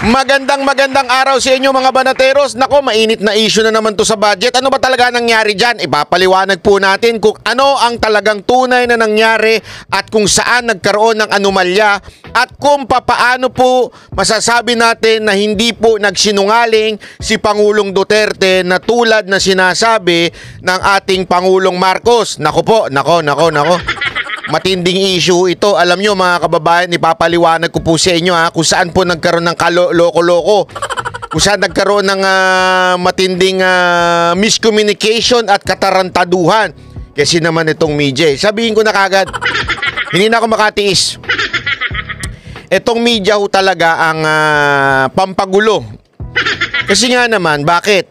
Magandang araw sa inyo mga banateros. Nako, mainit na issue na naman to sa budget. Ano ba talaga nangyari dyan? Ipapaliwanag po natin kung ano ang talagang tunay na nangyari at kung saan nagkaroon ng anomalya at kung papaano po masasabi natin na hindi po nagsinungaling si Pangulong Duterte na tulad na sinasabi ng ating Pangulong Marcos. Nako po, nako. Matinding issue ito. Alam nyo mga kababayan, ipapaliwanag ko po sa inyo kung saan po nagkaroon ng loko-loko. Kung saan nagkaroon ng matinding miscommunication at katarantaduhan. Kasi naman itong media. Sabihin ko na kagad, hindi na ako makatiis. Itong media ho talaga ang pampagulo. Kasi nga naman, bakit?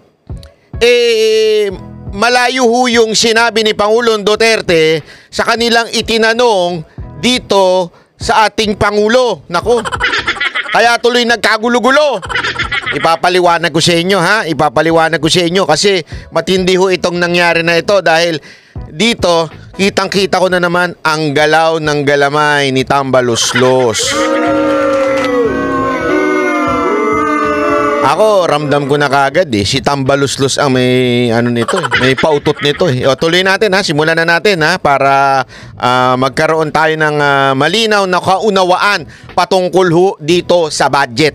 Malayo ho yung sinabi ni Pangulong Duterte sa kanilang itinanong dito sa ating Pangulo. Nako, kaya tuloy nagkagulo-gulo. Ipapaliwanag ko sa inyo Ipapaliwanag ko sa inyo kasi matindi ho itong nangyari na ito dahil dito kitang-kita ko na naman ang galaw ng galamay ni Tambaluslos. Ako, ramdam ko na kagad si Tambaluslos ang may nito, may pautot nito. O, tuloy natin simulan na natin para magkaroon tayo ng malinaw na kaunawaan patungkol ho dito sa budget.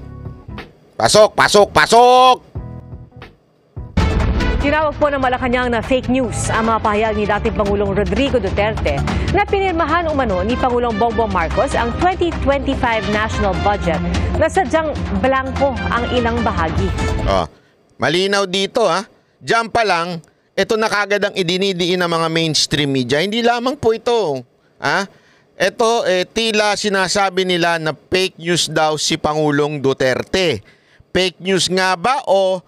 Pasok! Tinawag po ng Malacanang na fake news ang mga pahayag ni dating Pangulong Rodrigo Duterte na pinirmahan umano ni Pangulong Bongbong Marcos ang 2025 national budget na sadyang blanko ang ilang bahagi. Malinaw dito Diyan pa lang, ito na kagad ang idinidiin ng mga mainstream media. Hindi lamang po ito. Ito tila sinasabi nila na fake news daw si Pangulong Duterte. Fake news nga ba o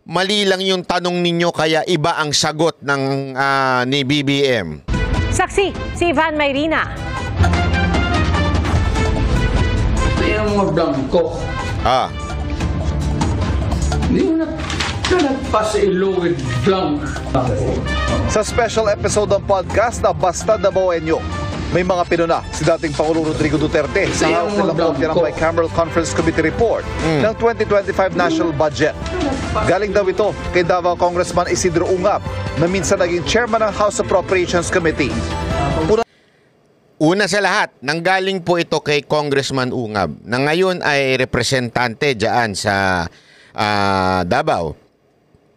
mali lang yung tanong ninyo kaya iba ang sagot ng ni BBM? Saksi, si Ivan Mayrina. Yung mga blanco. Hindi mo nagpasa ilugid blanco. Sa special episode ng podcast na Basta Dabawenyo, may mga pinuna si dating Pangulong Rodrigo Duterte sa hawak nilang kopya ng Bicameral Conference Committee report ng 2025 national budget. Galing daw ito kay Davao Congressman Isidro Ungab na minsan naging chairman ng House Appropriations Committee. Una sa lahat, nanggaling po ito kay Congressman Ungab na ngayon ay representante dyan sa Davao.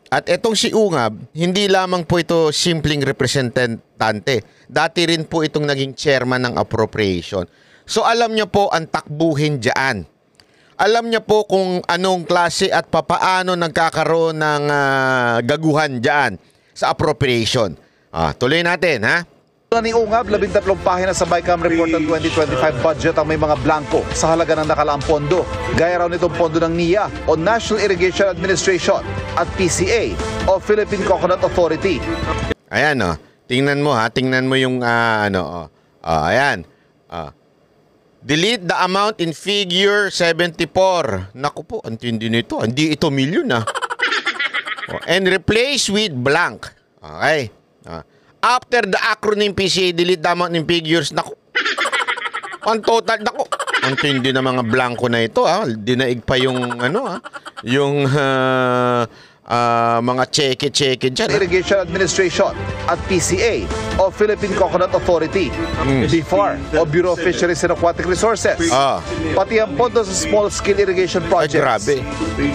At etong si Ungab, hindi lamang po ito simpleng representante. Dati rin po itong naging chairman ng appropriation. So alam niyo po ang takbuhin dyan. Alam niya po kung anong klase at papaano nagkakaroon ng gaguhan dyan sa appropriation. Tuloy natin, Ni Ungab, 13 pahina sa BICAM report ng 2025 budget ang may mga blanco sa halaga ng nakalaang pondo. Gaya raw nitong pondo ng NIA o National Irrigation Administration at PCA o Philippine Coconut Authority. Ayan tingnan mo yung ayan. Delete the amount in figure 74. Naku po, antindi nito. Hindi ito milyon and replace with blank. Okay. After the acronym PCA, delete the amount in figures. Naku. Ang total, naku. Antindi na mga blanko na ito. Dinaig pa yung yung mga cheque dyan. Irrigation Administration at PCA o Philippine Coconut Authority, BIFAR o Bureau of Fisheries and Aquatic Resources, pati ang pondo sa small-scale irrigation projects. Grabe.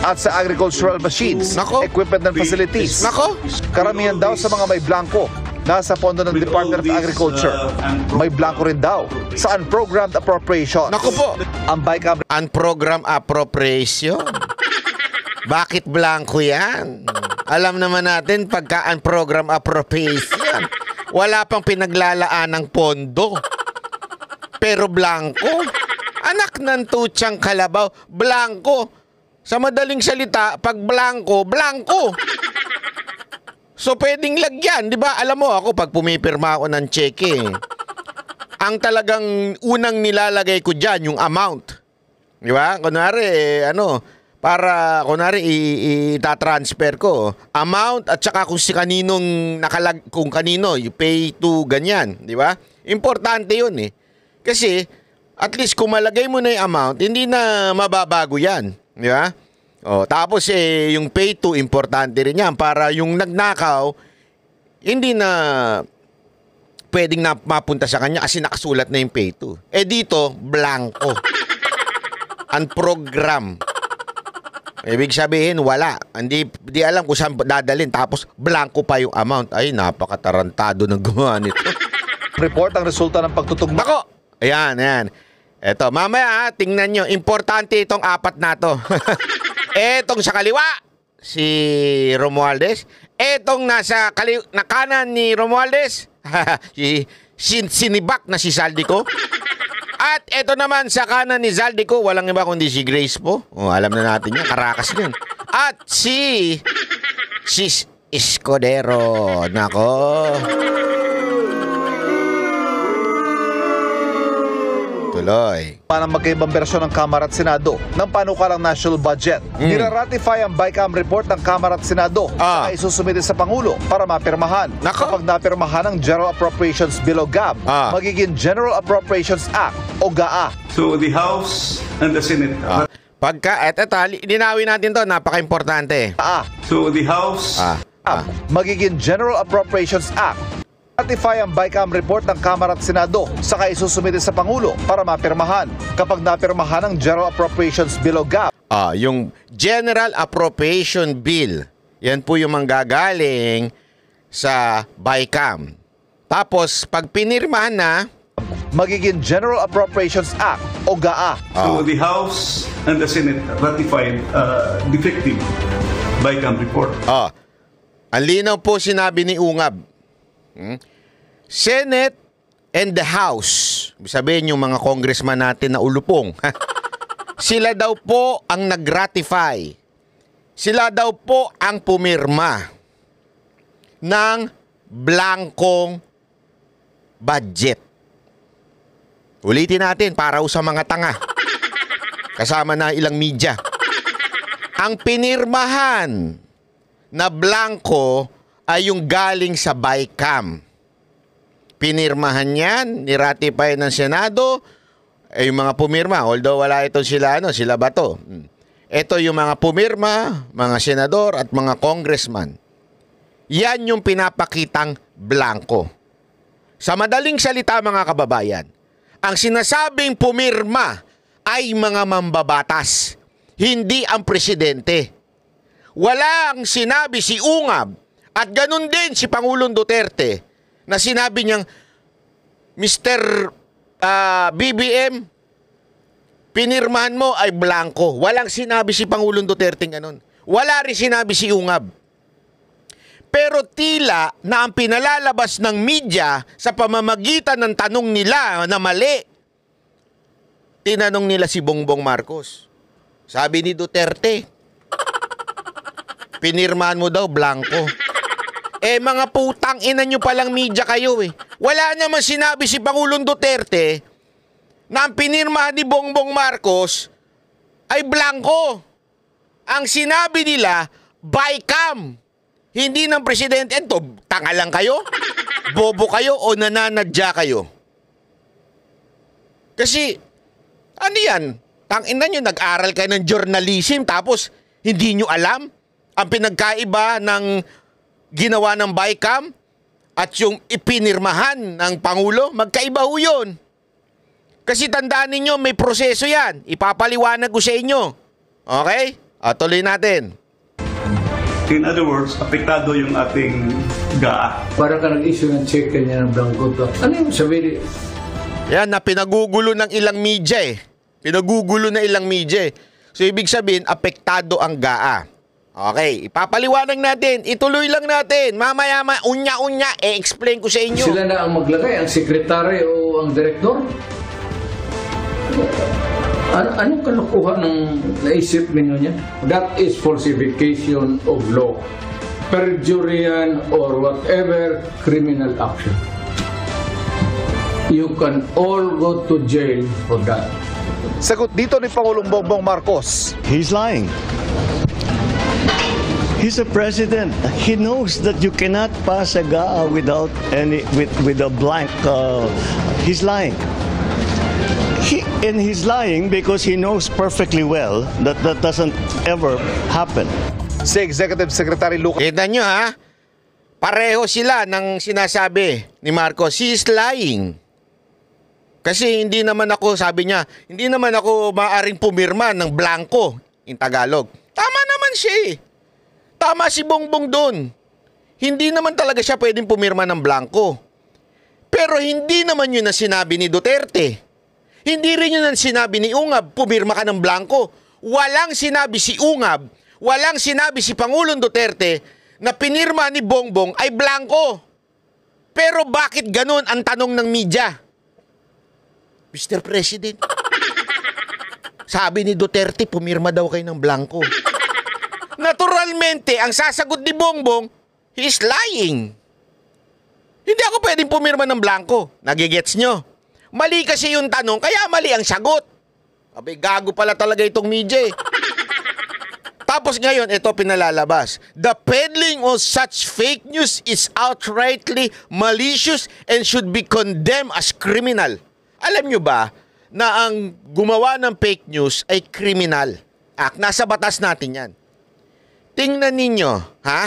At sa agricultural machines, Nako. equipment and facilities. Nako. Karamihan daw sa mga may blanco nasa pondo ng Department of Agriculture. May blanco rin daw sa unprogrammed appropriation. Naku po. Ang BICAM Unprogrammed appropriation. Bakit blanco yan? Alam naman natin pagka unprogrammed appropriation, wala pang pinaglalaan ng pondo. Pero blanco? Anak ng tutsang kalabaw, blanco. Sa madaling salita, pag blanco, blanco. So pwedeng lagyan, di ba? Alam mo ako, pag pumipirma ako ng cheque, ang talagang unang nilalagay ko dyan, yung amount. Di ba? Kunwari, para kunwari itatransfer ko amount at saka kung si kaninong kung kanino you pay to ganyan, di ba? Importante 'yun kasi at least kung malagay mo na 'yung amount, hindi na mababago 'yan. Di ba? Tapos yung pay to, importante rin yan para yung nagnakaw, hindi na pwedeng na mapunta sa kanya kasi nakasulat na yung pay to. Dito, blanco. Unprogram. Ibig sabihin, wala. Hindi alam kung saan dadalhin. Tapos, blanco pa yung amount. Ay, napakatarantado ng gumawa nito. Report ang resulta ng pagtutugma. Nako! Ayan. Eto, mamaya tingnan nyo. Importante itong apat na to. Etong sa kaliwa, si Romualdez. Etong nasa kanan ni Romualdez, sinibak na si Zaldico. At eto naman sa kanan ni Zaldico, walang iba kundi si Grace po. Alam na natin yan, karakas yan. At si Escudero. Nako. Tuloy. Para magkaibang bersyon ng Kamara at Senado ng panukalang national budget. Nira-ratify ang BICAM report ng Kamara at Senado na isusumite sa Pangulo para mapirmahan. Nako. Kapag napirmahan ang General Appropriations Bill o GAB, magiging General Appropriations Act o GAA. So the House and the Senate. Linawin natin to, napaka-importante. So the House. Magiging General Appropriations Act. Ratify ang BICAM report ng Kamara at Senado saka isusumite sa Pangulo para mapirmahan. Kapag napirmahan ang General Appropriations Bill o GAB. Yung General Appropriation Bill, yan po yung manggagaling sa BICAM. Tapos, pag pinirmahan na, magiging General Appropriations Act o GAA. So the House and the Senate ratified defective BICAM report. Ang linaw po sinabi ni Ungab. Senate and the House, sabihin yung mga congressman natin na ulupong, sila daw po ang nag-ratify. Sila daw po ang pumirma ng blankong budget. Ulitin natin para sa mga tanga. Kasama na ilang media. Ang pinirmahan na blanko ay yung galing sa BICAM. Pinirmahan yan, niratify ng Senado, yung mga pumirma, although wala ito sila Bato. Ito yung mga pumirma, mga senador at mga congressman. Yan yung pinapakitang blanko. Sa madaling salita mga kababayan, ang sinasabing pumirma ay mga mambabatas, hindi ang presidente. Walang sinabi si Ungab at ganun din si Pangulong Duterte na sinabi niyang, Mr. BBM, pinirmahan mo ay blanco. Walang sinabi si Pangulong Duterte ganun. Wala rin sinabi si Ungab. Pero tila na ang pinalalabas ng media sa pamamagitan ng tanong nila na mali. Tinanong nila si Bongbong Marcos. Sabi ni Duterte, pinirmahan mo daw blanco. Mga putang ina nyo palang media kayo Wala naman sinabi si Pangulong Duterte na ang pinirmahan ni Bongbong Marcos ay blanco. Ang sinabi nila, BICAM. Hindi ng presidente. Ito, tanga lang kayo? Bobo kayo o nananadya kayo? Kasi, ano yan? Tangina nyo, nag-aral kayo ng journalism tapos hindi nyo alam ang pinagkaiba ng ginawa ng BICAM at yung ipinirmahan ng Pangulo, magkaiba ho yun. Kasi tandaan ninyo, may proseso yan. Ipapaliwanag ko sa inyo. Okay? Tuloy natin. In other words, apektado yung ating GAA. Para ka nag-issue ng check kanya ng blanco to. Ano yung sabihin? Yan, na pinagugulo ng ilang media Pinagugulo na ilang media So, ibig sabihin, apektado ang GAA. Okay, ipapaliwanag natin. Ituloy lang natin. Mamaya, unya-unya, explain ko sa inyo. Sila na ang maglagay, ang sekretary o ang direktor? Anong kalukuhan ng naisip ninyo niya? That is falsification of law. Perjurian or whatever criminal action. You can all go to jail for that. Sagot dito ni Pangulong Bongbong Marcos. He's lying. He's a president. He knows that you cannot pass a GAA without with a blank. He's lying. And he's lying because he knows perfectly well that that doesn't ever happen. Si Executive Secretary Lucas Kita nyo ha? Pareho sila ng sinasabi ni Marcos. He is lying. Kasi hindi naman ako, sabi niya, hindi naman ako maaaring pumirma ng blanco in Tagalog. Tama naman siya eh. Tama si Bongbong doon. Hindi naman talaga siya pwedeng pumirma ng blanco. Pero hindi naman yun ang sinabi ni Duterte. Hindi rin yun ang sinabi ni Ungab, pumirma ka ng blanco. Walang sinabi si Ungab, walang sinabi si Pangulong Duterte na pinirma ni Bongbong ay blanco. Pero bakit ganun ang tanong ng media? Mr. President, sabi ni Duterte, pumirma daw kayo ng blanco. Naturalmente, ang sasagot ni Bongbong, he is lying. Hindi ako pwedeng pumirma ng blanco. Nagigets nyo? Mali kasi yung tanong, kaya mali ang sagot. Abay, gago pala talaga itong media eh. Tapos ngayon, ito pinalalabas. The peddling of such fake news is outrightly malicious and should be condemned as criminal. Alam nyo ba na ang gumawa ng fake news ay criminal? Nasa batas natin yan. Tingnan ninyo, ha?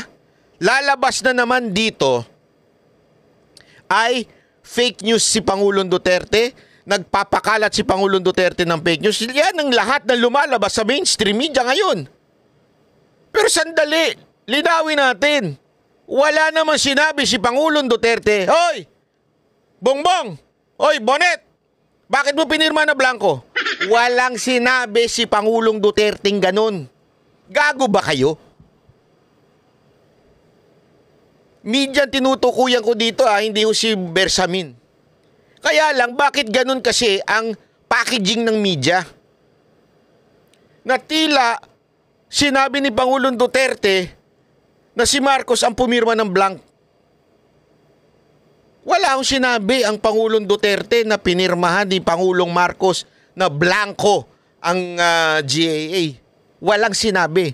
Lalabas na naman dito ay fake news si Pangulong Duterte. Nagpapakalat si Pangulong Duterte ng fake news. Yan ang lahat na lumalabas sa mainstream media ngayon. Pero sandali, linawin natin. Wala naman sinabi si Pangulong Duterte, Hoy! Bongbong! Hoy, Bonet! Bakit mo pinirma na blanco? Walang sinabi si Pangulong Duterte ganun. Gago ba kayo? Media tinutukuyan ko dito hindi ko si Bersamin. Kaya lang, bakit ganun kasi ang packaging ng media? Na tila sinabi ni Pangulong Duterte na si Marcos ang pumirma ng blank. Wala akong sinabi ang Pangulong Duterte na pinirmahan ni Pangulong Marcos na blanco ang GAA. Walang sinabi.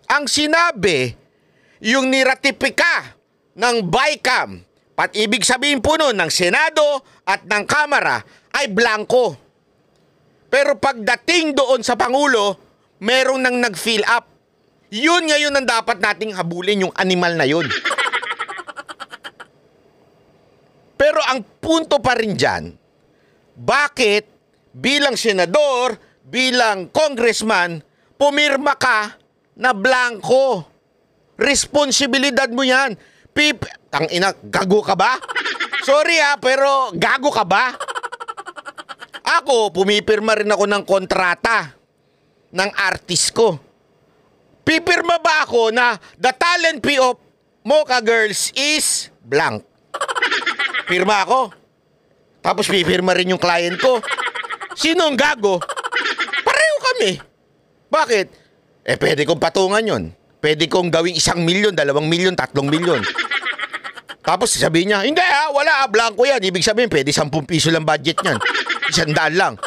Ang sinabi, yung niratipika ng BICAM, pat ibig sabihin po nun ng Senado at ng Kamara, ay blanco. Pero pagdating doon sa Pangulo, merong nang nag-fill up. Yun ngayon ang dapat nating habulin, yung animal na yun. Pero ang punto pa rin dyan, bakit bilang senador, bilang congressman, pumirma ka na blanco? Responsibilidad mo yan. Tangina, gago ka ba? Sorry pero gago ka ba? Ako, pumipirma rin ako ng kontrata ng artist ko. Pipirma ba ako na the talent fee of Mocha Girls is blank? Pirma ako. Tapos pipirma rin yung client ko. Sino ang gago? Pareho kami. Bakit? Pwede kong patungan yon. Pwede kong gawing 1 milyon, 2 milyon, 3 milyon. Tapos sabihin niya, hindi wala, blanco yan. Ibig sabihin, pwede 10 piso lang budget niyan. 100 lang.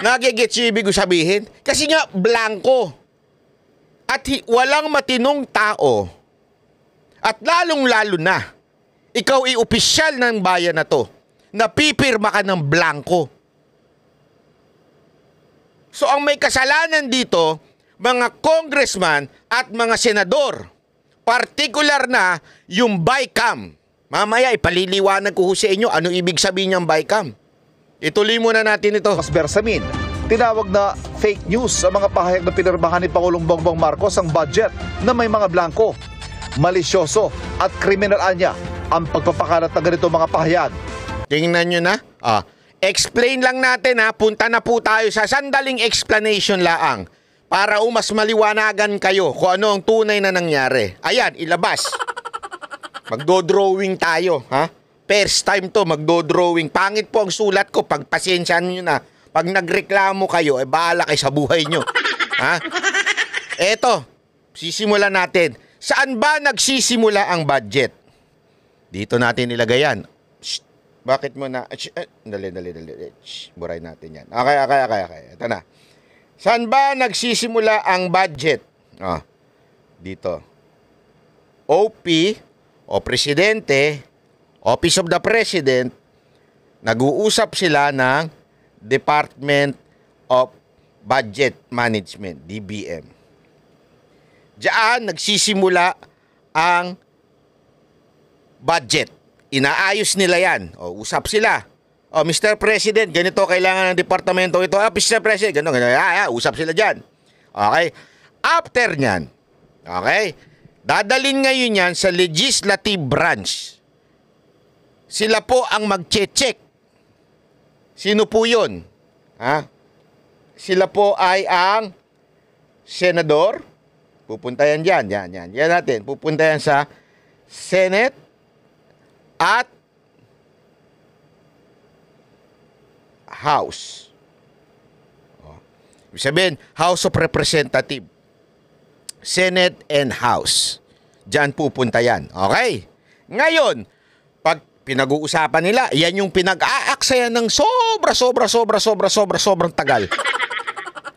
Nagigets yung ibig sabihin? Kasi nga, blanco. At walang matinong tao. At lalong-lalo na, ikaw ay opisyal ng bayan na to, na pipirma ka ng blanco. So ang may kasalanan dito, mga congressman at mga senador, partikular na yung BICAM. Mamaya ipaliliwanag ko sa inyo ano ibig sabihin ng BICAM. Ituloy muna natin ito. Mas Bersamin, tinawag na fake news ang mga pahayag na pinirmahan ni Pangulong Bongbong Marcos ang budget na may mga blanco. Malisyoso at kriminal anya ang pagpapakalat ng ganito mga pahayag. Tingnan nyo na. Explain lang natin punta na po tayo sa sandaling explanation laang para mas maliwanagan kayo kung ano ang tunay na nangyari. Ayan, ilabas. Magdo-drawing tayo, First time to, magdo-drawing. Pangit po ang sulat ko, pagpasensyaan nyo na. Pag nagreklamo kayo, bahala kayo sa buhay nyo. Eto, sisimulan natin. Saan ba nagsisimula ang budget? Dito natin ilagay yan. Shh, bakit mo na... Dali. Shh, buray natin yan. Okay. Ito na. Saan ba nagsisimula ang budget? Dito. OP, o Presidente, Office of the President, nag-uusap sila ng Department of Budget Management, DBM. Diyan nagsisimula ang budget. Inaayos nila yan. O, usap sila. O, Mr. President, ganito kailangan ng departamento ito. Mr. President, ganito. Usap sila dyan. Okay? After nyan, okay, dadalin ngayon yan sa legislative branch. Sila po ang mag-check. Sino po yun? Ha? Sila po ay ang senador. Pupunta yan dyan. Yan natin. Pupunta yan sa Senate at House. Ibig sabihin, House of Representatives. Senate and House. Diyan pupunta yan. Okay? Ngayon, pag pinag-uusapan nila, yan yung pinag-aaksayan ng sobrang tagal.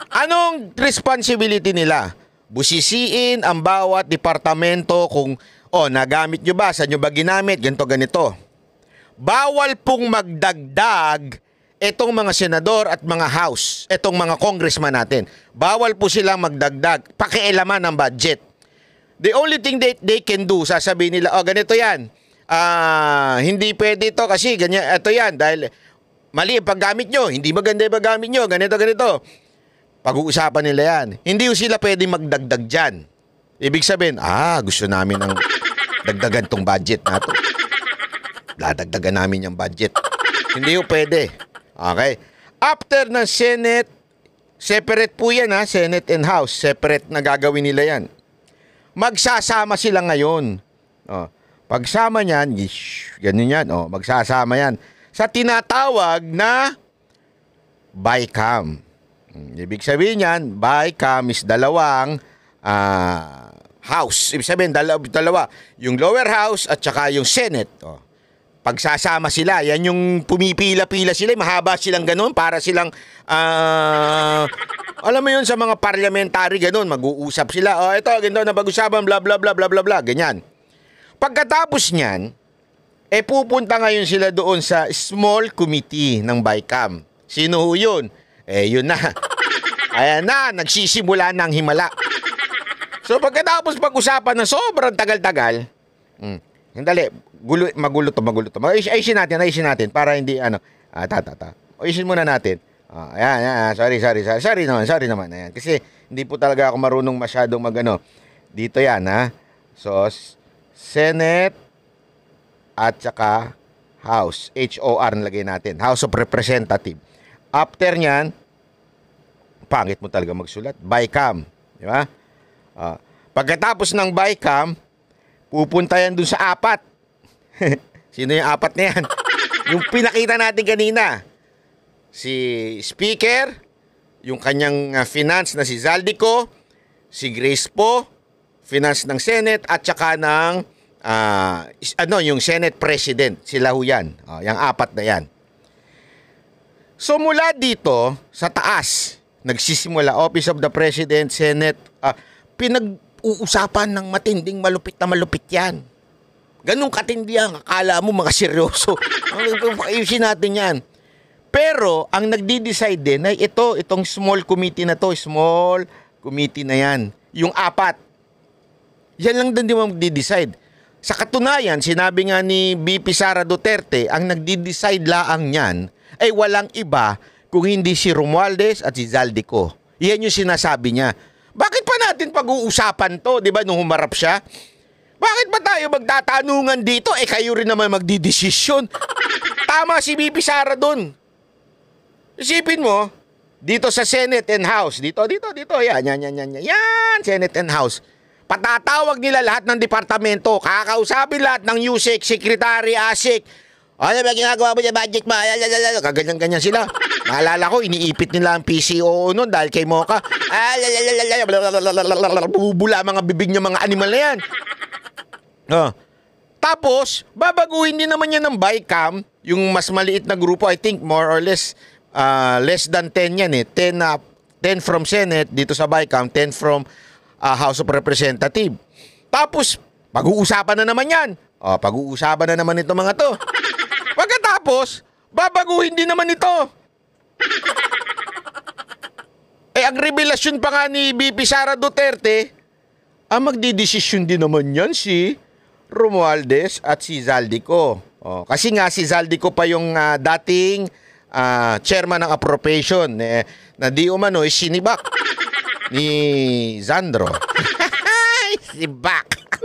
Anong responsibility nila? Busisiin ang bawat departamento kung, nagamit nyo ba? Saan nyo ba ginamit? Ganito. Bawal pong magdagdag itong mga senador at mga house, itong mga congressman natin. Bawal po silang magdagdag, pakialaman ng budget. The only thing they can do, sasabihin nila, ganito yan. Hindi pwede ito kasi ganyan, ito yan. Dahil mali ang paggamit nyo, hindi maganda yung paggamit nyo, ganito. Pag-uusapan nila yan. Hindi sila pwede magdagdag dyan. Ibig sabihin, gusto namin ng dagdagan tong budget nato. Dadagdagan namin yung budget. Hindi yung pwede. Okay? After ng Senate, separate po yan Senate and House. Separate na gagawin nila yan. Magsasama sila ngayon. Pagsama niyan, ganun yan. Magsasama yan. Sa tinatawag na BICAM. Ibig sabihin yan, BICAM is dalawang house. Ibig sabihin, dalawa. Yung lower house at saka yung Senate. Pagsasama sila, yan yung pumipila-pila sila, mahaba silang ganun para silang, alam mo yun sa mga parliamentary ganun, mag-uusap sila, ito, ganito na pag-usapan, bla bla bla bla bla bla, ganyan. Pagkatapos niyan, pupunta ngayon sila doon sa small committee ng BICAM. Sino ho yun? Yun na. Ayan na, nagsisimula ng himala. So pagkatapos pag-usapan na sobrang tagal-tagal, Hindali, magulo to. Ayusin natin para hindi Ayusin muna natin. Ayan, sorry naman. Ayan. Kasi hindi po talaga ako marunong masyadong dito yan, So, Senate at saka House. HOR nalagay natin. House of Representatives. After nyan, pangit mo talaga magsulat. BICAM. Di ba? Pagkatapos ng BICAM, pupunta yan dun sa apat. Sino yung apat na yan? Yung pinakita natin kanina. Si Speaker, yung kanyang finance na si Zaldico, si Grace Po, finance ng Senate, at saka ng yung Senate President. Sila ho yan. Yung apat na yan. So mula dito, sa taas, nagsisimula, Office of the President, Senate, pinag-uusapan ng matinding malupit yan. Ganun katindi yan. Akala mo mga seryoso. Ayusin natin yan. Pero, ang nagdi-decide din ay itong small committee na to. Small committee na yan. Yung apat. Yan lang din mo magdi-decide. Sa katunayan, sinabi nga ni VP Sara Duterte, ang nagdi-decide laang yan ay walang iba kung hindi si Romualdez at si Zaldico. Yan yung sinasabi niya. Bakit pa natin pag-uusapan to, di ba, nung humarap siya? Bakit ba tayo magtatanungan dito? Kayo rin naman magdidesisyon. Tama si VP Sara dun. Isipin mo, dito sa Senate and House, dito, yan, Senate and House. Patatawag nila lahat ng departamento, kakausapin lahat ng USEC, Secretary, ASIC. Ano ba ginagawa mo sa budget mo? Kaganyan-ganyan sila. Naalala ko, iniipit nila ang PCO noon dahil kay Mocha. Bubula mga bibig niya, mga animal na yan. Tapos, babaguhin din naman yan ng BICAM, yung mas maliit na grupo, I think more or less, less than 10 yan 10 from Senate dito sa BICAM, 10 from House of Representatives. Tapos, pag-uusapan na naman yan. Pag-uusapan na naman ito mga to. Pagkatapos, babaguhin din naman ito. Ang revelasyon pa nga ni VP Sara Duterte, magdidesisyon din naman yan si Romualdez at si Zaldico. Kasi nga si Zaldico pa yung dating chairman ng appropriation na di umano sinibak ni Zandro. Si Bak.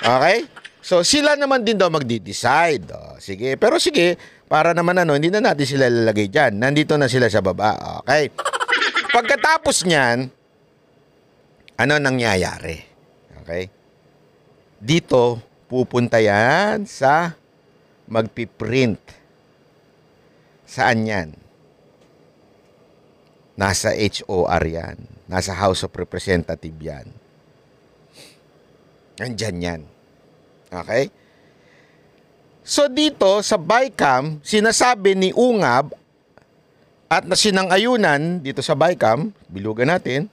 Okay? So sila naman din daw magdi-decide. Sige, pero sige, para naman hindi na natin sila lalagay dyan. Nandito na sila sa baba. Okay? Pagkatapos niyan, ano nangyayari? Okay? Dito, pupunta yan sa magpiprint. Saan yan? Nasa HOR yan. Nasa House of Representatives yan. Nandyan yan. Okay? So dito sa BICAM, sinasabi ni Ungab at sinang-ayunan dito sa BICAM, bilugan natin.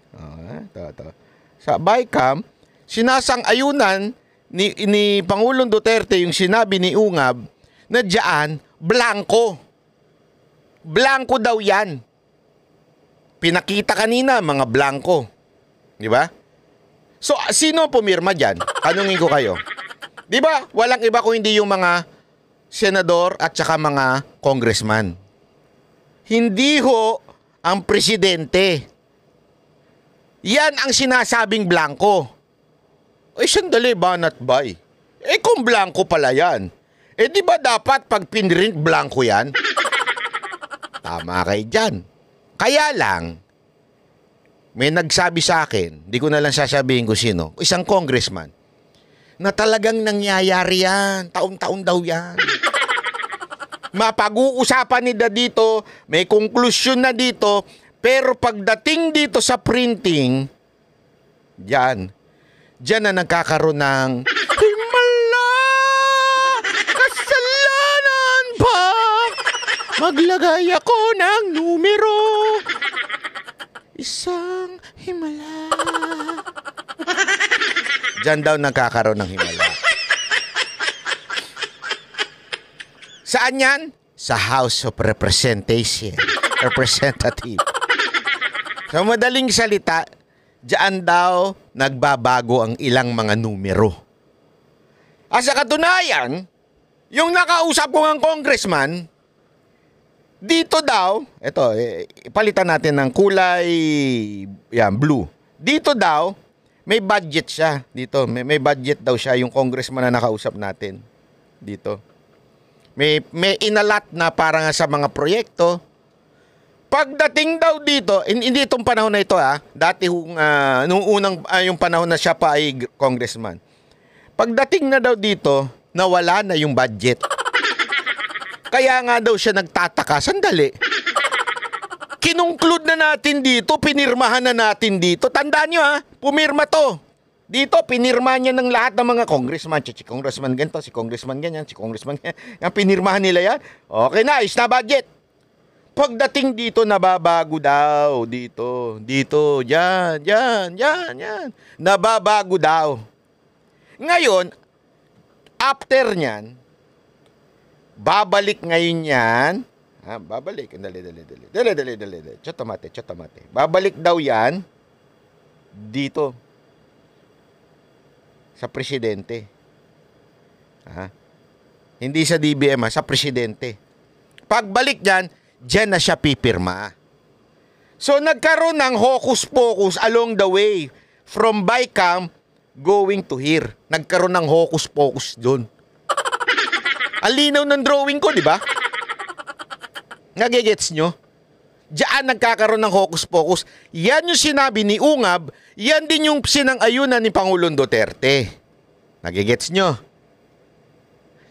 Sa BICAM, sinasang-ayunan ni Pangulong Duterte yung sinabi ni Ungab na diyan blanco. Blanco daw yan. Pinakita kanina mga blanco. Di ba? So sino pumirma diyan? Tanungin ko kayo. Di ba? Walang iba kung hindi yung mga senador at saka mga congressman. Hindi ho ang presidente. Yan ang sinasabing blanco. Sandali, banat bay. Kung blanco pala yan, di ba dapat pag pinrint blanco yan? Tama kayo dyan. Kaya lang, may nagsabi sa akin, di ko na lang sasabihin ko sino, isang congressman, na talagang nangyayari yan. Taon-taon daw yan. Mapag-uusapan nila dito, may konklusyon na dito, pero pagdating dito sa printing, diyan na nagkakaroon ng himala! Kasalanan ba? Maglagay ako ng numero. Isang himala. Diyan daw nagkakaroon ng himala. Saan yan? Sa House of Representation. Representative. Sa madaling salita, diyan daw nagbabago ang ilang mga numero. Sa katunayan, yung nakausap ko ng congressman, dito daw, ipalitan natin ng kulay, blue. Dito daw, may budget siya. Dito, may budget daw siya yung congressman na nakausap natin. Dito. May inalat na para nga sa mga proyekto. Pagdating daw dito, hindi itong panahon na ito dati nung unang yung panahon na siya pa ay congressman. Pagdating na daw dito, nawala na yung budget. Kaya nga daw siya nagtataka, sandali. Kinungklud na natin dito, pinirmahan na natin dito. Tandaan nyo pumirma to. Dito, pinirma niya ng lahat ng mga congressman. Si congressman ganito, si congressman ganyan, si congressman ganyan. Yung pinirmahan nila yan. Okay na, is na budget. Pagdating dito, nababago daw. Dito, dyan. Nababago daw. Ngayon, after nyan, babalik ngayon yan. Babalik. Dali. Chotomate. Babalik daw yan dito. Sa presidente. Hindi sa DBM, sa presidente. Pagbalik dyan na siya pipirma. So nagkaroon ng hocus-pocus along the way from BICAM going to here. Nagkaroon ng hocus-pocus doon. Alinaw ng drawing ko, di ba? Nagigets nyo? Diyan nagkakaroon ng hocus-pocus. Yan yung sinabi ni Ungab, yan din yung sinang-ayunan ni Pangulong Duterte. Nagigets nyo?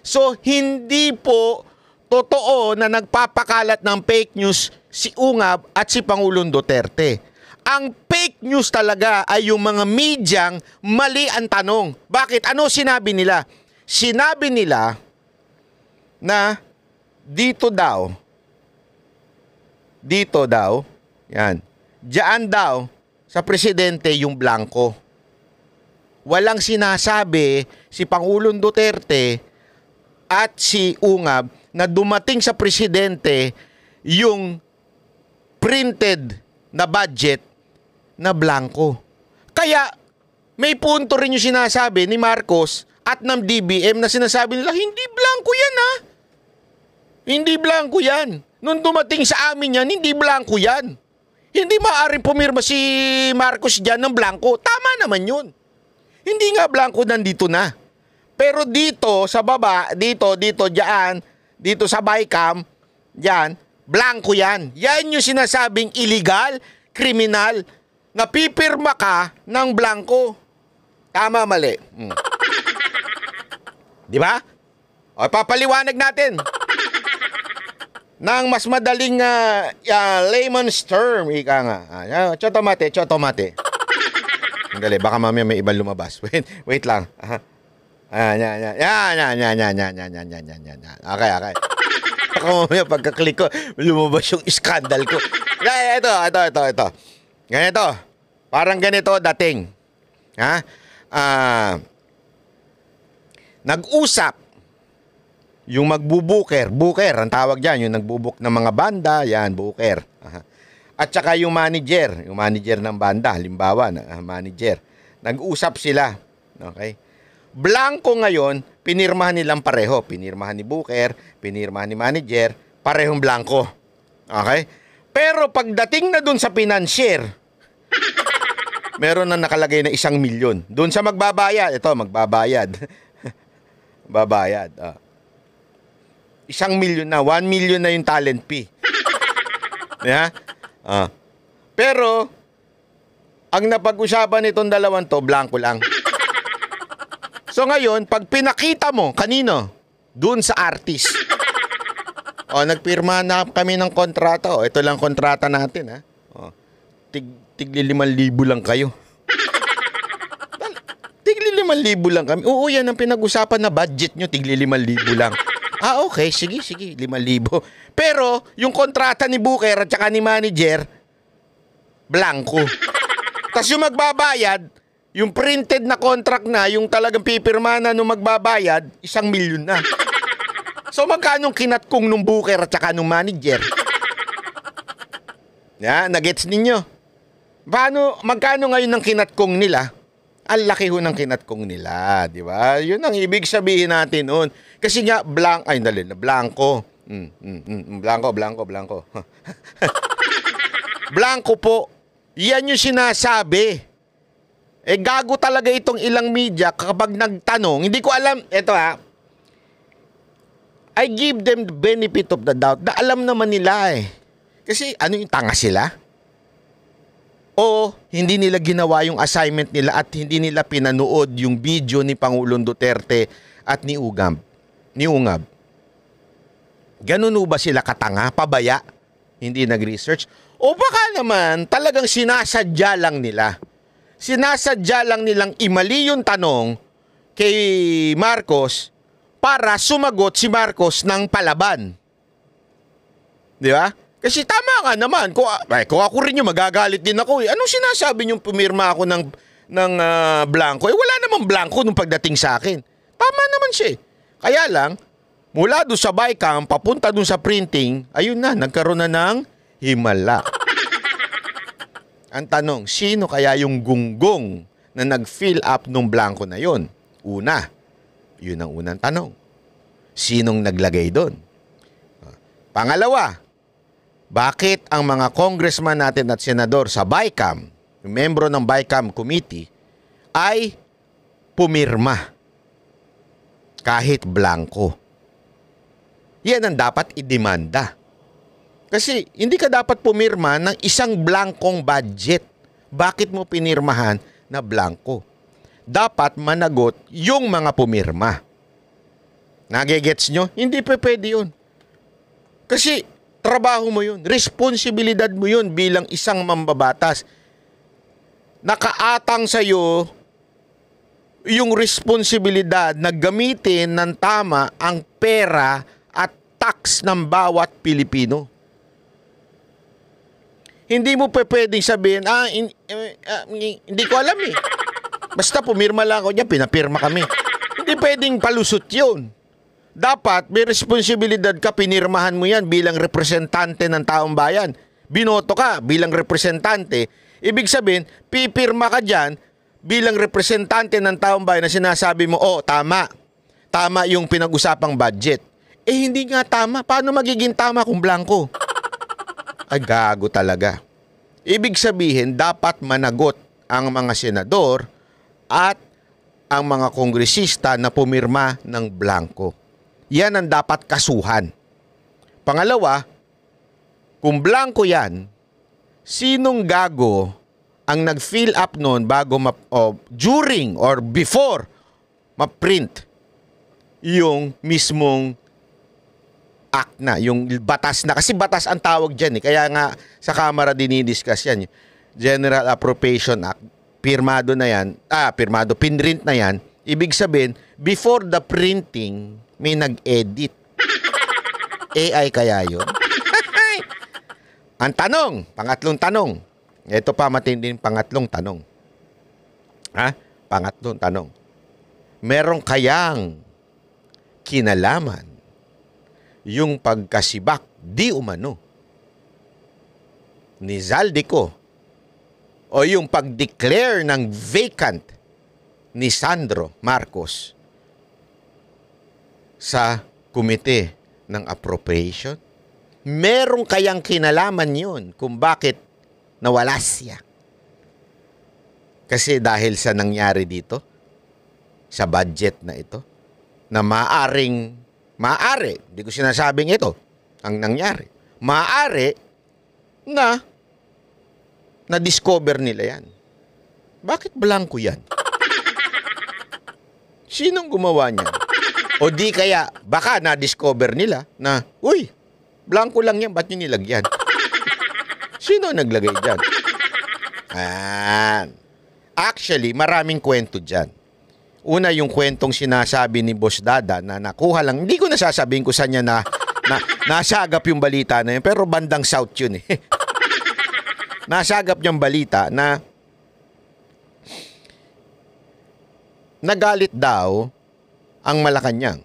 So, hindi po totoo na nagpapakalat ng fake news si Ungab at si Pangulong Duterte. Ang fake news talaga ay yung mga medyang mali ang tanong. Bakit? Ano sinabi nila? Sinabi nila na dito daw, yan, diyan daw sa presidente yung blanco. walang sinasabi si Pangulong Duterte at si Ungab na dumating sa presidente yung printed na budget na blanco. Kaya may punto rin yung sinasabi ni Marcos at ng DBM na sinasabi nila, hindi blanco yan ha. Hindi blanco yan. Nung dumating sa amin yan, hindi blanco yan. Hindi maaaring pumirma si Marcos dyan ng blanco. Tama naman yun. Hindi nga blanco nandito na. Pero dito sa baba, dito, dyan, dito sa BICAM, dyan, blanco yan. Yan yung sinasabing illegal, kriminal, na pipirma ka ng blanco. Tama, mali. Di ba? O, papaliwanag natin. Nang mas madaling layman's term, ika nga. Chotomate. Dali, baka mamaya may ibang lumabas. Wait lang. Yan. Okay. Baka mamaya pagka-click ko, lumabas yung scandal ko. Ito. Ganito. Parang ganito dating. Nag-usap yung magbubuker, ang tawag dyan, yung nagbubuk ng mga banda, yan, buker. At saka yung manager ng banda, halimbawa, manager. Nag-usap sila, okay? Blanco ngayon, pinirmahan nilang pareho. Pinirmahan ni buker, pinirmahan ni manager, parehong blanco. Okay? Pero pagdating na dun sa financier, meron na nakalagay na 1 milyon. Dun sa magbabayad, ito, magbabayad. Babayad. 1 milyon na, 1 million na yung talent fee. Yeah? Pero, ang napag-usapan nitong dalawang to, blanco lang. So ngayon, pag pinakita mo, kanino? Doon sa artist. Nagpirma na kami ng kontrata. Ito lang kontrata natin, ha? Tigli 5,000 lang kayo. Tigli 5,000 lang kami. Oo, yan ang pinag-usapan na budget nyo, tigli 5,000 lang. Okay, sige, 5,000. Pero, yung kontrata ni Booker at saka ni manager, blanco. Tapos yung magbabayad, yung printed na contract na, yung talagang pipirma na nung magbabayad, 1 milyon na. So, magkano kinatkong nung Booker at saka nung manager? Nagets ninyo? Magkano ngayon ng kinatkong nila? Ang laki ho ng kinatkong nila, di ba? Yun ang ibig sabihin natin noon. Kasi nga, blanco. Blanco. Blanco po. Yan yung sinasabi. Gago talaga itong ilang media kapag nagtanong. Hindi ko alam. Ito I give them the benefit of the doubt na alam naman nila Kasi yung tanga sila? O hindi nila ginawa yung assignment nila at hindi nila pinanood yung video ni Pangulong Duterte at ni Ungab. Ganun ba sila katanga? Pabaya? Hindi nag-research? O baka naman talagang sinasadya lang nila. Sinasadya lang nilang imali yung tanong kay Marcos para sumagot si Marcos ng palaban. Di ba? Kasi tama nga naman. Kung ako rin yung magagalit din ako. Anong sinasabi niyong pumirma ako ng blanco? Wala namang blanco nung pagdating sa akin. Tama naman siya. Kaya lang, mula doon sa BICAM, papunta doon sa printing, ayun na, nagkaroon na ng himala. Ang tanong, sino kaya yung gunggong na nag-fill up nung blanco na yon? Una, yun ang unang tanong. Sinong naglagay doon? Pangalawa, bakit ang mga congressman natin at senador sa BICAM, membro ng BICAM committee, ay pumirma kahit blanco? Yan ang dapat idemanda. Kasi hindi ka dapat pumirma ng isang blankong budget. Bakit mo pinirmahan na blanco? Dapat managot yung mga pumirma. Nagigets nyo? Hindi pa pwede yun. Kasi trabaho mo yun. Responsibilidad mo yun bilang isang mambabatas. Nakaatang sa'yo yung responsibilidad na gamitin ng tama ang pera at tax ng bawat Pilipino. Hindi mo pwedeng sabihin, hindi ko alam Basta pumirma lang ako niya, pinapirma kami. Hindi pwedeng palusot yun. Dapat may responsibilidad ka, pinirmahan mo yan bilang representante ng taong bayan. Binoto ka bilang representante. Ibig sabihin, pipirma ka dyan bilang representante ng taong bayan na sinasabi mo, oh, tama. Tama yung pinag-usapang budget. Eh, hindi nga tama. Paano magiging tama kung blanco? Ay, gago talaga. Ibig sabihin, dapat managot ang mga senador at ang mga kongresista na pumirma ng blanco. Yan ang dapat kasuhan. Pangalawa, kung blanco yan, sinong gago ang nag-fill up noon bago during or before ma-print yung mismong act na, yung batas na. Kasi batas ang tawag dyan eh. Kaya nga sa Kamara dinidiscuss yan. General Appropriation Act. Pirmado na yan. Pinrint na yan. Ibig sabihin, before the printing, may nag-edit. AI kaya yun? Ang tanong, pangatlong tanong. Ito pa matinding pangatlong tanong. Pangatlong tanong. Meron kayang kinalaman yung pagkasibak di umano ni Zaldico o yung pag-declare ng vacant ni Sandro Marcos sa Komite ng Appropriation? Meron kayang kinalaman yun kung bakit nawala siya? Kasi dahil sa nangyari dito, sa budget na ito, na maaari, hindi ko sinasabing ito, ang nangyari. Maaari na na-discover nila yan. Bakit blanco yan? Sinong gumawa niyan? O di kaya, baka na-discover nila na, uy, blanco lang yan, ba't nyo nilagyan? Sino naglagay dyan? Actually, maraming kwento dyan. Una, yung kwentong sinasabi ni Boss Dada na nakuha lang. Hindi ko nasasabihin kung saan niya nasagap yung balita na yun. Pero bandang south yun eh. Nasagap niyang balita na nagalit daw ang Malacanang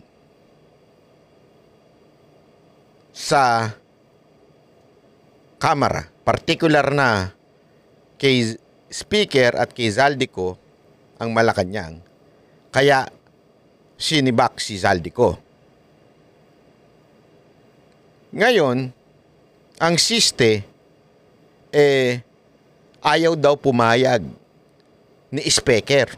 sa Kamara. Particular na kay Speaker at kay Zaldico ang Malacanang. Kaya sinibak si Zaldico. Ngayon, ang siste ayaw daw pumayag ni Speaker.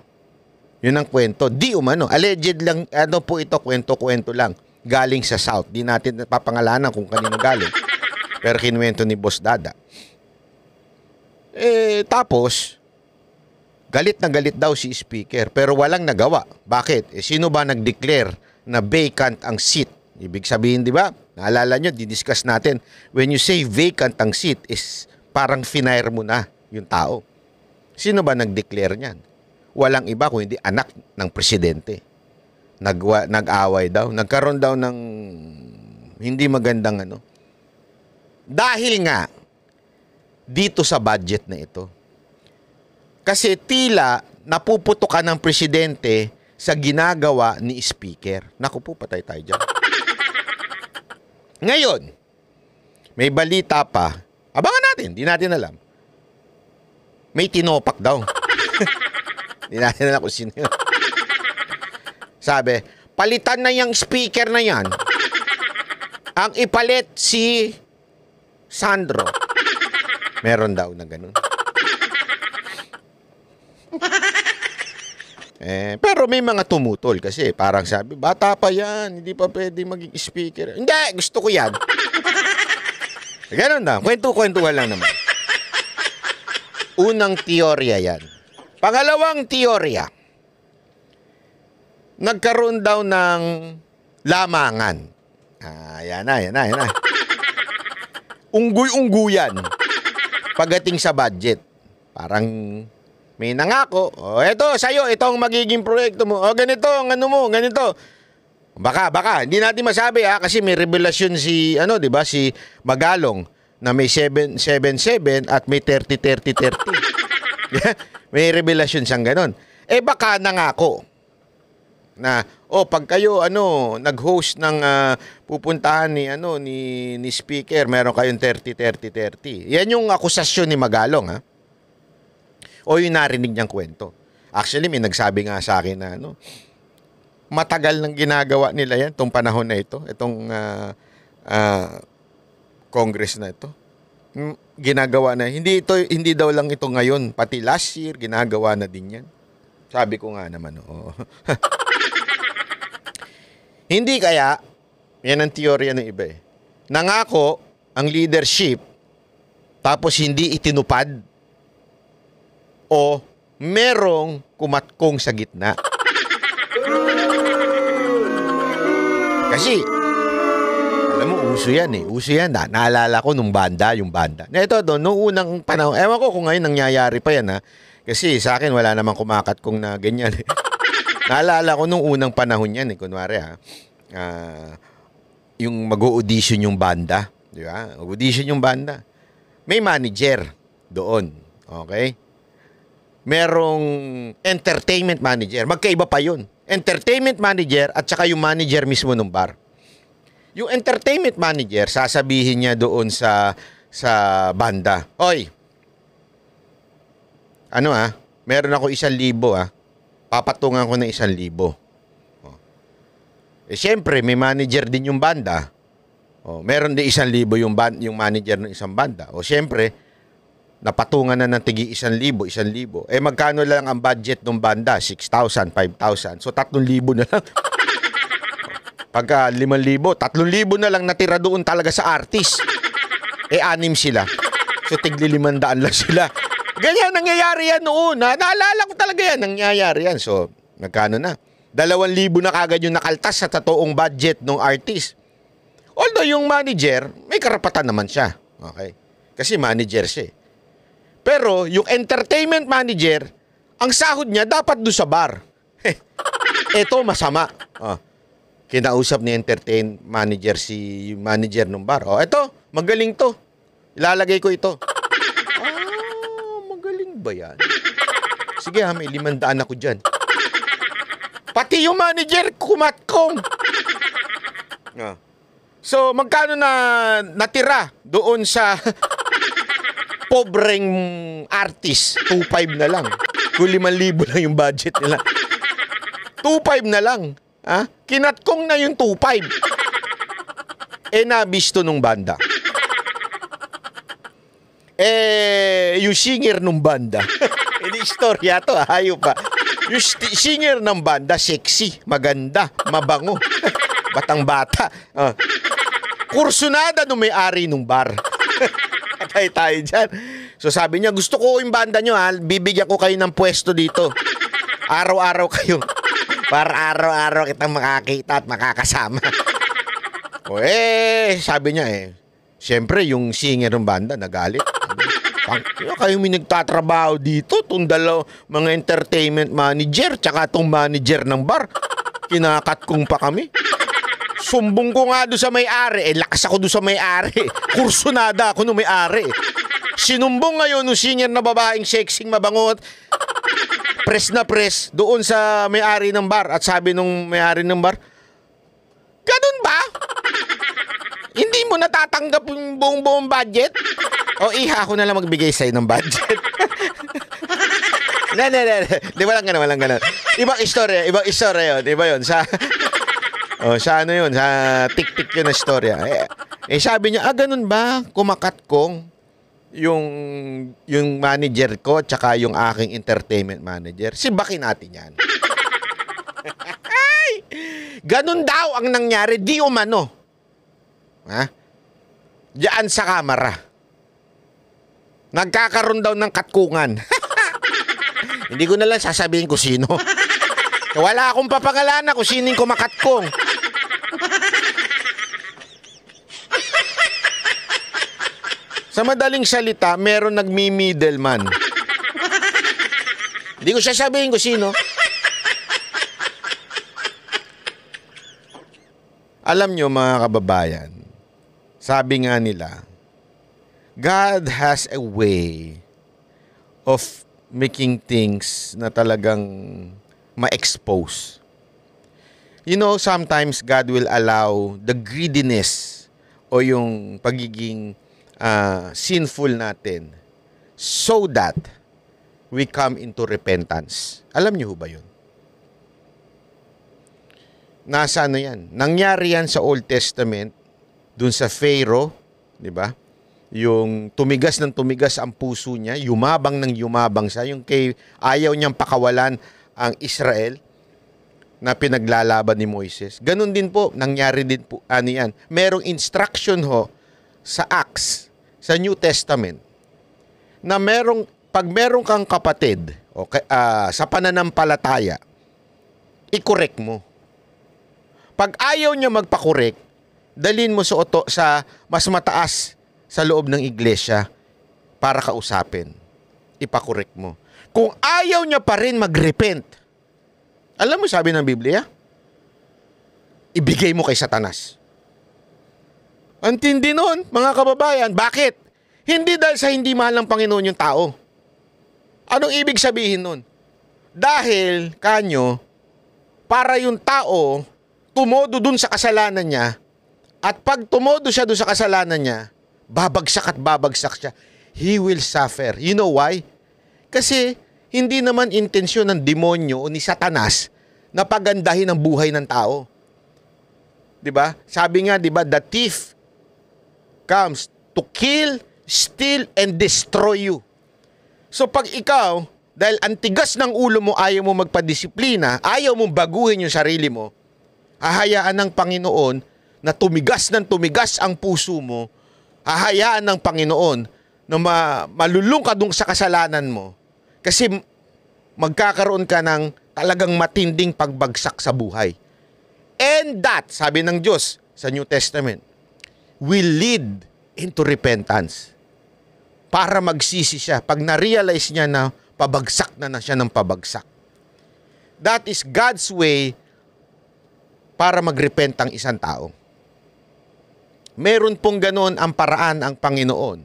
Yun ang kwento. Di umano. Alleged lang. Ano po ito? Kwento-kwento lang. Galing sa South. Di natin papangalanan kung kanino galing. Pero kinuwento ni Boss Dada. Tapos, galit na galit daw si Speaker. Pero walang nagawa. Bakit? Sino ba nag-declare na vacant ang seat? Ibig sabihin, di ba? Naalala nyo, didiscuss natin. When you say vacant ang seat, is parang finire mo na yung tao. Sino ba nag-declare niyan? Walang iba kung hindi anak ng presidente. Nag-away daw. Nagkaroon daw ng hindi magandang ano. Dahil nga, dito sa budget na ito. Kasi tila napuputukan ng presidente sa ginagawa ni Speaker. Naku po, patay tayo dyan. Ngayon, may balita pa. Abangan natin, di natin alam. May tinopak daw. Di natin alam kung sino yun. Sabi, palitan na yung speaker na yan. Ang ipalit si Sandro. Meron daw na ganun. Pero may mga tumutol kasi parang sabi, bata pa yan, hindi pa pwede maging speaker. Hindi, gusto ko yan. Ganun na, kwento-kwentuhan lang naman. Unang teorya yan. Pangalawang teorya, nagkaroon daw ng lamangan. Yan na. Unggoy-ungguyan pagdating sa budget. Parang may nangako, eto sa'yo, ito ang magiging proyekto mo. Ganito, ano mo, ganito. Baka, hindi natin masabi kasi may revelasyon si, di ba, si Magalong na may 777 at may 30-30-30. May revelasyon siyang ganon. baka nangako na pag kayo nag-host ng pupuntahan ni speaker, meron kayong 30. Yan yung akusasyon ni Magalong, ha. O yung narinig niyang kwento. Actually, may nagsabi nga sa akin na matagal nang ginagawa nila yan tong panahon na ito, itong Congress na ito. Ginagawa na. Hindi daw lang ito ngayon, pati last year ginagawa na din yan. Sabi ko nga naman, oo. Hindi kaya, yan ang teorya ng iba eh. Nangako ang leadership, tapos hindi itinupad, o merong kumatkong sa gitna. Kasi, alam mo, uso yan eh. Uso yan. Naalala ko nung yung banda. Na ito, noong unang panahon, ewan ko kung ngayon nangyayari pa yan, ha. Kasi sa akin, wala namang kumakatkong na ganyan eh. Naalala ko nung unang panahon yan eh. Kunwari yung mag-audition yung banda. Di ba? Mag-audition yung banda. May manager doon. Okay? Merong entertainment manager. Magkaiba pa yun. Entertainment manager at saka yung manager mismo ng bar. Yung entertainment manager, sasabihin niya doon sa banda, "Oy, meron ako 1,000 papatungan ko ng 1,000. Siyempre, may manager din yung banda. Meron din 1,000 yung manager ng isang banda. Siyempre, napatungan na ng tigi 1,000. Magkano lang ang budget ng banda? 6,000, 5,000. So, 3,000 na lang. Pagka 5,000, 3,000 na lang natira doon talaga sa artist. 6 sila. So, tigli 500 lang sila. Ganyan, nangyayari yan noon. Naalala ko talaga yan, nangyayari yan. So, nagkano na? 2,000 na kagad yung nakaltas sa totoong budget ng artist. Although yung manager, may karapatan naman siya. Okay? Kasi manager siya. Pero yung entertainment manager, ang sahod niya dapat doon sa bar. Ito masama. Kinausap ni entertainment manager si manager ng bar. Ito, magaling to. Ilalagay ko ito. Magaling ba yan? Sige may 500 ako dyan. Pati yung manager, kumatkong. So, magkano na natira doon sa pobreng artist? 2,500 na lang. Kung 5,000 lang yung budget nila. 2,500 na lang. Kinatkong na yung 2,500. Nabisto nung banda. Yung singer nung banda. Hindi istorya to, hayo pa. Yung singer ng banda, sexy, maganda, mabango, batang-bata. Kursunada nung may-ari nung bar. Patay tayo dyan. So sabi niya, gusto ko yung banda nyo, bibigyan ko kayo ng pwesto dito. Araw-araw kayo. Para araw-araw kitang makakita at makakasama. Sabi niya siyempre yung singer ng banda nagalit. Kayo may nagtatrabaho dito, itong mga entertainment manager, tsaka itong manager ng bar. Kinakatkong pa kami. Sumbong ko nga doon sa may-ari. Lakas ako doon sa may-ari. Kursunada ako nung may-ari. Sinumbong ngayon nung singer na babaeng sexing mabangot. Press na press doon sa may-ari ng bar. At sabi nung may-ari ng bar, ganun ba? Hindi mo natatanggap yung buong budget? Iha ako na lang magbigay sa'yo ng budget. Di ba lang ganun? Ibang istorya yun. Iba yun. Sa ano yun? Sa tik-tik yun na istorya. Sabi niya, ganun ba? Kumakatkong yung manager ko tsaka yung aking entertainment manager. Sibakin natin yan. Ganun daw ang nangyari. Di umano. Diyan sa kamera. Nagkakaroon daw ng katkungan. Hindi ko na lang sasabihin kung sino. Wala akong papangalanan kung sining kumakatkong. Sa madaling salita, meron nagmi-middleman. Hindi ko sasabihin kung sino. Alam nyo mga kababayan, sabi nga nila, God has a way of making things na talagang ma-expose. You know, sometimes God will allow the greediness o yung pagiging sinful natin so that we come into repentance. Alam niyo ba yun? Nasa ano yan? Nangyari yan sa Old Testament, dun sa Pharaoh, di ba? Yung tumigas ng tumigas ang puso niya, yumabang ng yumabang siya, yung ayaw niyang pakawalan ang Israel na pinaglalaban ni Moises. Ganun din po, nangyari din po, yan. Merong instruction ho sa Acts, sa New Testament, na pag merong kang kapatid, sa pananampalataya, i-correct mo. Pag ayaw niya magpa-correct, dalhin mo sa mas mataas sa loob ng iglesia para kausapin. Ipakorek mo. Kung ayaw niya pa rin mag-repent, alam mo sabi ng Biblia? Ibigay mo kay Satanas. Ang tindi nun, mga kababayan. Bakit? Hindi dahil sa hindi mahal ng Panginoon yung tao. Anong ibig sabihin nun? Dahil, kanyo, para yung tao tumodo dun sa kasalanan niya, at pag tumodo siya dun sa kasalanan niya, babagsak at babagsak siya. He will suffer. You know why? Kasi hindi naman intensyon ng demonyo o ni Satanas na pagandahin ang buhay ng tao. 'Di ba? Sabi nga, 'di ba, the thief comes to kill, steal, and destroy you. So pag ikaw, dahil antigas ng ulo mo, ayaw mo magpadisiplina, ayaw mong baguhin yung sarili mo, hahayaan ng Panginoon na tumigas ng tumigas ang puso mo, hahayaan ng Panginoon na malulung ka dun sa kasalanan mo kasi magkakaroon ka ng talagang matinding pagbagsak sa buhay. And that, sabi ng Diyos sa New Testament, will lead into repentance. Para magsisi siya pag na-realize niya na pabagsak na siya ng pabagsak. That is God's way para mag-repent ang isang tao. Meron pong ganoon ang paraan ang Panginoon.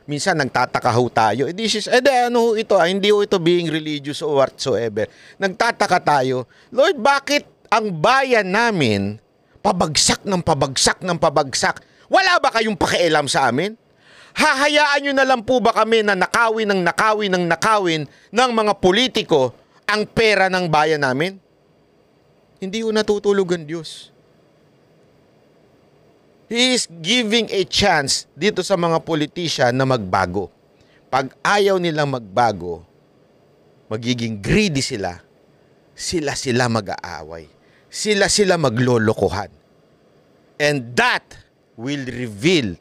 Minsan nagtataka ho tayo. Hindi ho ito being religious or whatsoever. Nagtataka tayo, Lord, bakit ang bayan namin pabagsak ng pabagsak ng pabagsak? Wala ba kayong pakialam sa amin? Hahayaan nyo na lang po ba kami na nakawin ng mga politiko ang pera ng bayan namin? Hindi ho natutulog ang Diyos. He is giving a chance dito sa mga politician na magbago. Pag ayaw nilang magbago, magiging greedy sila. Sila mag-aaway. Sila maglolokohan. And that will reveal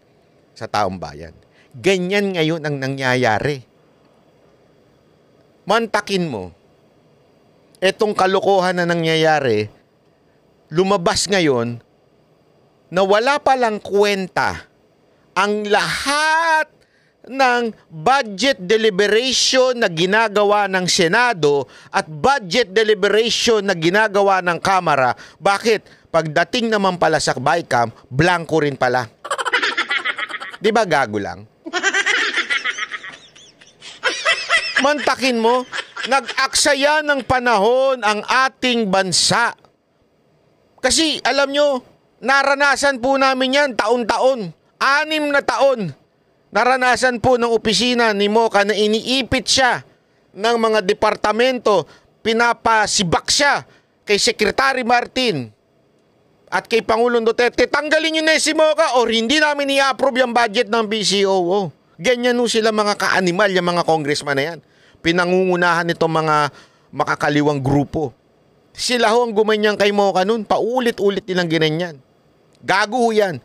sa taong bayan. Ganyan ngayon ang nangyayari. Mantakin mo, etong kalokohan na nangyayari, lumabas ngayon na wala palang kwenta ang lahat ng budget deliberation na ginagawa ng Senado at budget deliberation na ginagawa ng Kamara. Bakit? Pagdating naman pala sa BICAM, blanco rin pala. Di ba gago lang? Mantakin mo, nag-aksaya ng panahon ang ating bansa. Kasi alam nyo, naranasan po namin yan taon-taon. 6 na taon. Naranasan po ng opisina ni Moca na iniipit siya ng mga departamento. Pinapasibak siya kay Secretary Martin at kay Pangulong Duterte. Tanggalin nyo na si Moca or hindi namin i-approve yung budget ng PCOO. Ganyan sila mga ka-animal, yung mga congressman na yan. Pinangungunahan itong mga makakaliwang grupo. Sila ho ang gumanyan kay Moca nun. Paulit-ulit nilang ginanyan. Gago yan.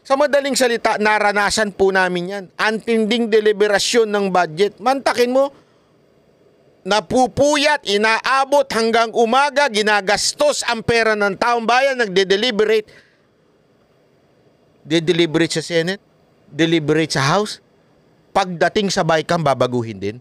Sa madaling salita, naranasan po namin yan. Antinding deliberasyon ng budget. Mantakin mo, napupuyat, inaabot hanggang umaga, ginagastos ang pera ng taong bayan, nagde-deliberate. De-deliberate sa Senate, deliberate sa House. Pagdating sa BICAM, babaguhin din.